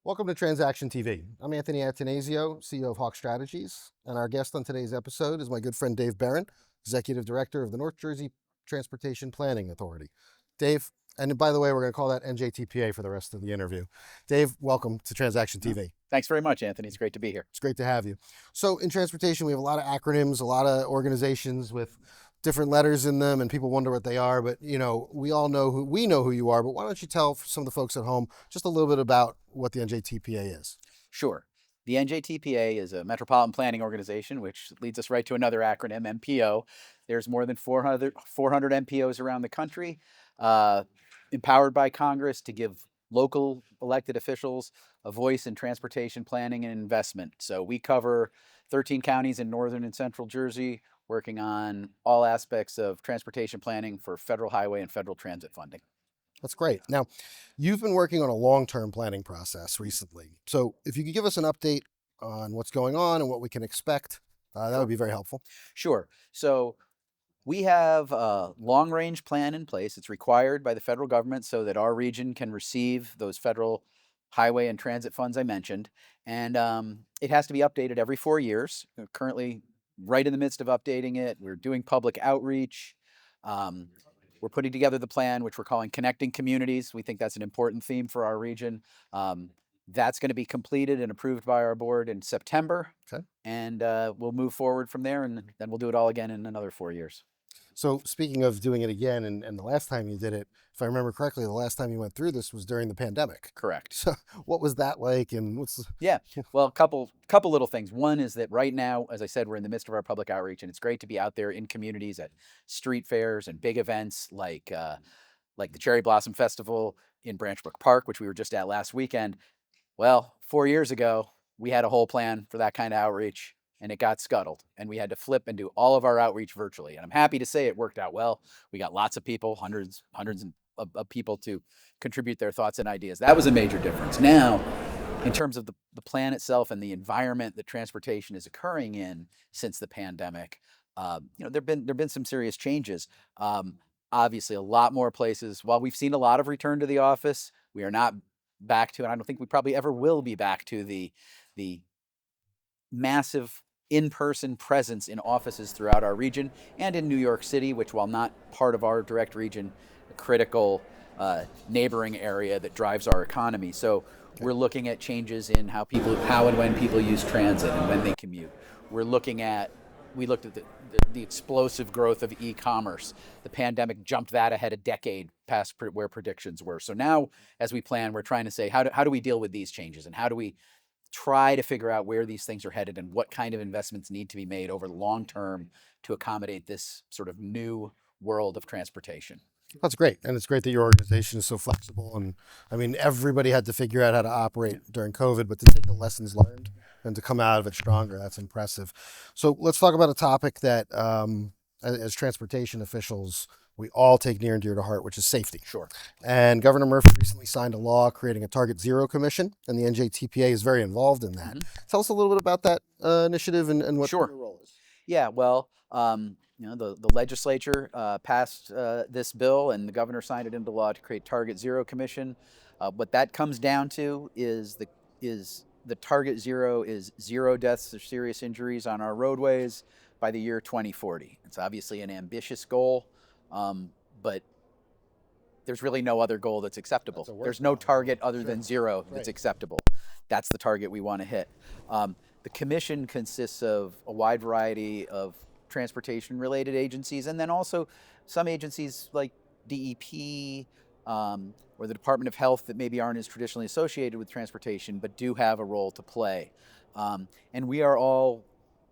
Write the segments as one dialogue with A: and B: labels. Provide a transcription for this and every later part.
A: Welcome to TransAction TV. I'm Anthony Attanasio, CEO of Hawk Strategies, and our guest on today's episode is my good friend Dave Behrend, Executive Director of the North Jersey Transportation Planning Authority. Dave, and by the way, we're going to call that NJTPA for the rest of the interview. Dave, welcome to TransAction TV.
B: Thanks very much, Anthony. It's great to be here.
A: It's great to have you. So in transportation, we have a lot of acronyms, a lot of organizations with different letters in them, and people wonder what they are. But we all know who you are. But why don't you tell some of the folks at home just a little bit about what the NJTPA is?
B: Sure. The NJTPA is a metropolitan planning organization, which leads us right to another acronym, MPO. There's more than 400 MPOs around the country, empowered by Congress to give local elected officials a voice in transportation planning and investment. So we cover 13 counties in northern and central Jersey, working on all aspects of transportation planning for federal highway and federal transit funding.
A: That's great. Now, you've been working on a long-term planning process recently. So if you could give us an update on what's going on and what we can expect, that would be very helpful.
B: Sure. So we have a long-range plan in place. It's required by the federal government so that our region can receive those federal highway and transit funds I mentioned. And it has to be updated every 4 years. We're currently right in the midst of updating it. We're doing public outreach. We're putting together the plan, which we're calling Connecting Communities. We think that's an important theme for our region. That's going to be completed and approved by our board in September.
A: Okay.
B: And we'll move forward from there, and then we'll do it all again in another 4 years.
A: So speaking of doing it again, and the last time you did it, if I remember correctly, the last time you went through this was during the pandemic.
B: Correct.
A: So what was that like, and
B: Yeah, well, a couple little things. One is that right now, as I said, we're in the midst of our public outreach, and it's great to be out there in communities at street fairs and big events like the Cherry Blossom Festival in Branch Brook Park, which we were just at last weekend. Well, 4 years ago, we had a whole plan for that kind of outreach, and it got scuttled, and we had to flip and do all of our outreach virtually. And I'm happy to say it worked out well. We got lots of people, hundreds of people to contribute their thoughts and ideas. That was a major difference. Now, in terms of the plan itself and the environment that transportation is occurring in since the pandemic, there've been some serious changes. Obviously, a lot more places. While we've seen a lot of return to the office, we are not back to, and I don't think we probably ever will be back to the massive in-person presence in offices throughout our region and in New York City, which, while not part of our direct region, a critical neighboring area that drives our economy. So we're looking at changes in how and when people use transit and when they commute. We looked at the explosive growth of e-commerce. The pandemic jumped that ahead a decade past where predictions were. So now, as we plan, we're trying to say, how do we deal with these changes, and how do we try to figure out where these things are headed and what kind of investments need to be made over the long term to accommodate this sort of new world of transportation.
A: That's great. And it's great that your organization is so flexible. And I mean, everybody had to figure out how to operate during COVID, but to take the lessons learned and to come out of it stronger, that's impressive. So let's talk about a topic that, as transportation officials, we all take near and dear to heart, which is safety.
B: Sure.
A: And Governor Murphy recently signed a law creating a Target Zero Commission, and the NJTPA is very involved in that. Mm-hmm. Tell us a little bit about that initiative and what your role is.
B: Yeah, well, the legislature passed this bill, and the governor signed it into law to create Target Zero Commission. What that comes down to is the Target Zero is 0 deaths or serious injuries on our roadways by the year 2040. It's obviously an ambitious goal, but there's really no other goal that's acceptable. There's no target other than 0 that's acceptable. That's the target we want to hit. The commission consists of a wide variety of transportation-related agencies, and then also some agencies like DEP or the Department of Health that maybe aren't as traditionally associated with transportation, but do have a role to play. And we are all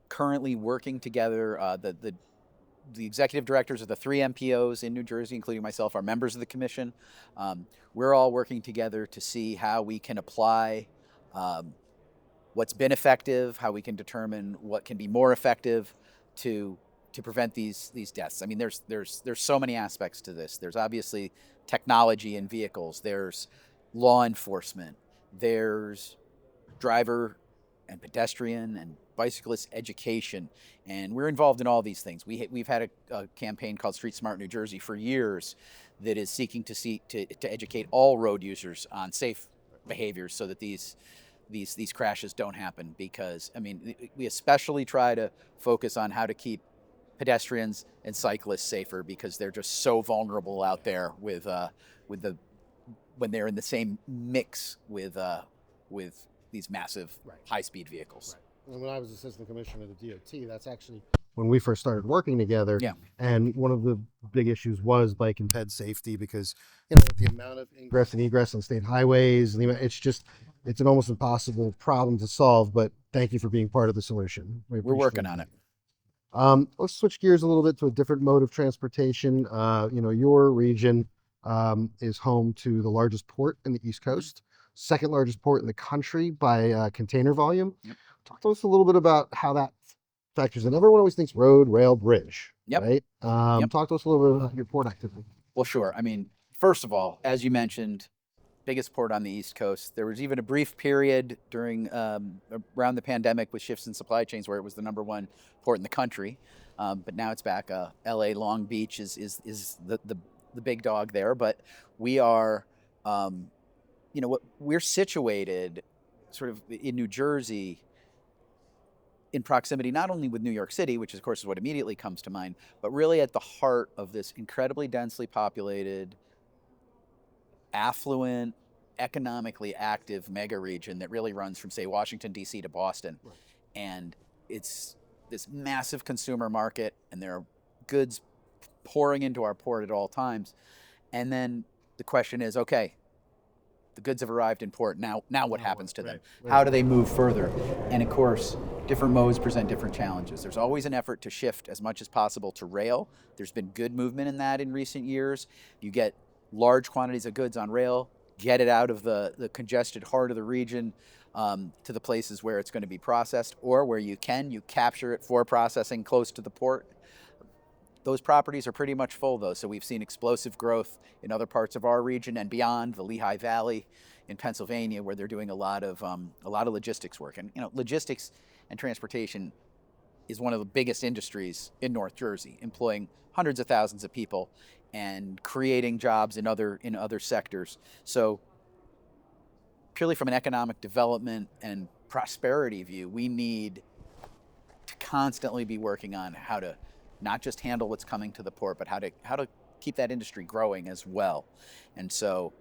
B: currently working together. The executive directors of the 3 MPOs in New Jersey, including myself, are members of the commission. We're all working together to see how we can apply what's been effective, how we can determine what can be more effective to prevent these deaths. I mean, there's so many aspects to this. There's obviously technology in vehicles. There's law enforcement. There's driver and pedestrian and bicyclist education, and we're involved in all these things. We've had a campaign called Street Smart New Jersey for years that is seeking to educate all road users on safe behaviors so that these crashes don't happen. Because I mean, we especially try to focus on how to keep pedestrians and cyclists safer, because they're just so vulnerable out there with the when they're in the same mix with these massive
A: Right.
B: high speed vehicles.
A: Right. And when I was assistant commissioner of the DOT, that's actually when we first started working together.
B: Yeah.
A: And one of the big issues was bike and ped safety, because you know the amount of ingress and egress on state highways, it's an almost impossible problem to solve. But thank you for being part of the solution. We
B: We're working
A: appreciate
B: on
A: that.
B: it.
A: Let's switch gears a little bit to a different mode of transportation. Your region is home to the largest port in the East Coast, second largest port in the country by container volume.
B: Yep.
A: Talk to us a little bit about how that factors in. Everyone always thinks road, rail, bridge,
B: Yep.
A: right?
B: Yep.
A: Talk to us a little bit about your port activity.
B: Well, sure. I mean, first of all, as you mentioned, biggest port on the East Coast. There was even a brief period during around the pandemic with shifts in supply chains where it was the number one port in the country. But now it's back. L.A. Long Beach is the big dog there. But we are, we're situated sort of in New Jersey, in proximity not only with New York City, which of course is what immediately comes to mind, but really at the heart of this incredibly densely populated, affluent, economically active mega region that really runs from, say, Washington, D.C. to Boston.
A: Right.
B: And it's this massive consumer market, and there are goods pouring into our port at all times. And then the question is, okay, the goods have arrived in port. Now what happens to them?
A: Right.
B: How do they move further? And of course, different modes present different challenges. There's always an effort to shift as much as possible to rail. There's been good movement in that in recent years. You get large quantities of goods on rail, get it out of the congested heart of the region to the places where it's going to be processed, or where you capture it for processing close to the port. Those properties are pretty much full, though, so we've seen explosive growth in other parts of our region and beyond, the Lehigh Valley in Pennsylvania, where they're doing a lot of logistics work. And logistics and transportation is one of the biggest industries in North Jersey, employing hundreds of thousands of people and creating jobs in other sectors. So purely from an economic development and prosperity view, we need to constantly be working on how to not just handle what's coming to the port, but how to keep that industry growing as well. And so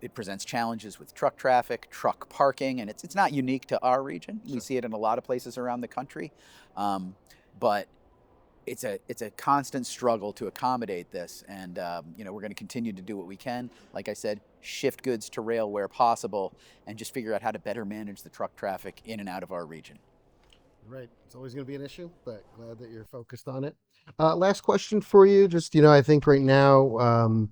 B: it presents challenges with truck traffic, truck parking, and it's not unique to our region. We see it in a lot of places around the country, but it's a constant struggle to accommodate this. And we're going to continue to do what we can. Like I said, shift goods to rail where possible, and just figure out how to better manage the truck traffic in and out of our region.
A: Right. It's always going to be an issue, but glad that you're focused on it. Last question for you. Just, I think right now,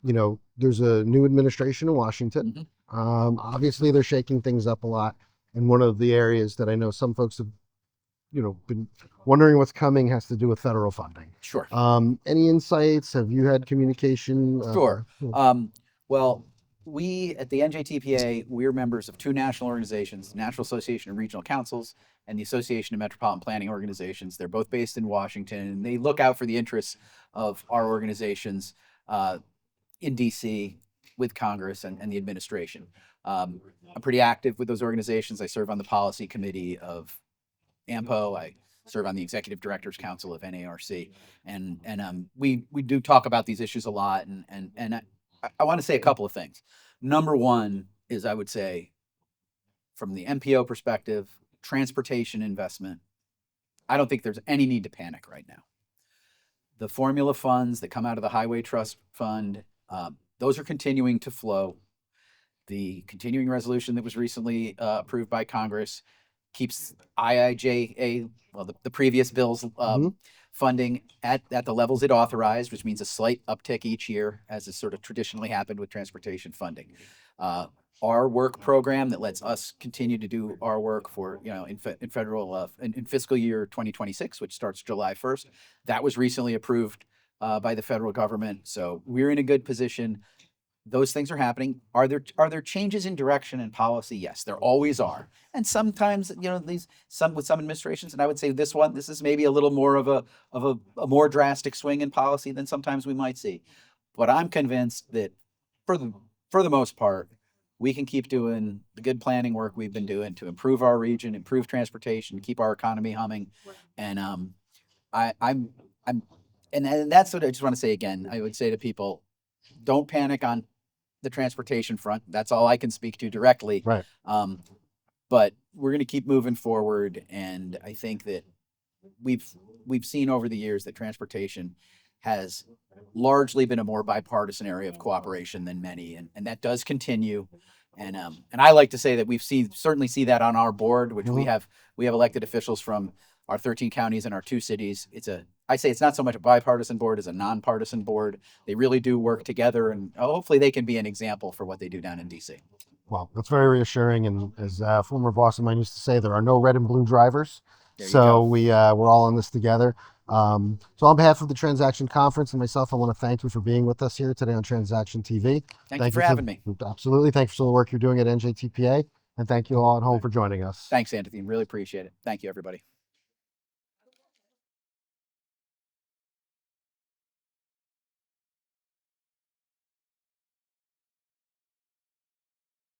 A: there's a new administration in Washington. Obviously, they're shaking things up a lot. And one of the areas that I know some folks have, been wondering what's coming has to do with federal funding.
B: Sure.
A: Any insights? Have you had communication?
B: Sure. Well, we at the NJTPA, we're members of two national organizations, National Association of Regional Councils and the Association of Metropolitan Planning Organizations. They're both based in Washington, and they look out for the interests of our organizations in DC with Congress and the administration. I'm pretty active with those organizations. I serve on the policy committee of AMPO. I serve on the Executive Directors Council of NARC, and we do talk about these issues a lot. And I want to say a couple of things. Number one is, I would say, from the MPO perspective, transportation investment, I don't think there's any need to panic right now. The formula funds that come out of the Highway Trust Fund, those are continuing to flow. The continuing resolution that was recently approved by Congress keeps IIJA, well, the previous bill's funding at the levels it authorized, which means a slight uptick each year, as has sort of traditionally happened with transportation funding. Our work program that lets us continue to do our work for, in federal, in fiscal year 2026, which starts July 1st, that was recently approved by the federal government. So we're in a good position. Those things are happening. Are there changes in direction and policy? Yes, there always are. And sometimes, with some administrations, and I would say this is maybe a little more of a more drastic swing in policy than sometimes we might see. But I'm convinced that for the most part, we can keep doing the good planning work we've been doing to improve our region, improve transportation, keep our economy humming. And I'm I'm and that's what I just want to say again. I would say to people, don't panic on the transportation front. That's all I can speak to directly.
A: Right.
B: But we're going to keep moving forward, and I think that we've we've seen over the years that transportation has largely been a more bipartisan area of cooperation than many, and that does continue. And I like to say that certainly see that on our board, which
A: Mhm.
B: we have elected officials from our 13 counties and our 2 cities. I say it's not so much a bipartisan board as a nonpartisan board. They really do work together, and hopefully they can be an example for what they do down in DC.
A: Well, that's very reassuring. And as a former boss of mine used to say, there are no red and blue drivers.
B: There you
A: So
B: go.
A: we're all in this together. So on behalf of the Transaction Conference and myself, I want to thank you for being with us here today on Transaction TV.
B: Thank you for having me.
A: Absolutely. Thank you for the work you're doing at NJTPA. And thank you all at home for joining us.
B: Thanks, Anthony. Really appreciate it. Thank you, everybody.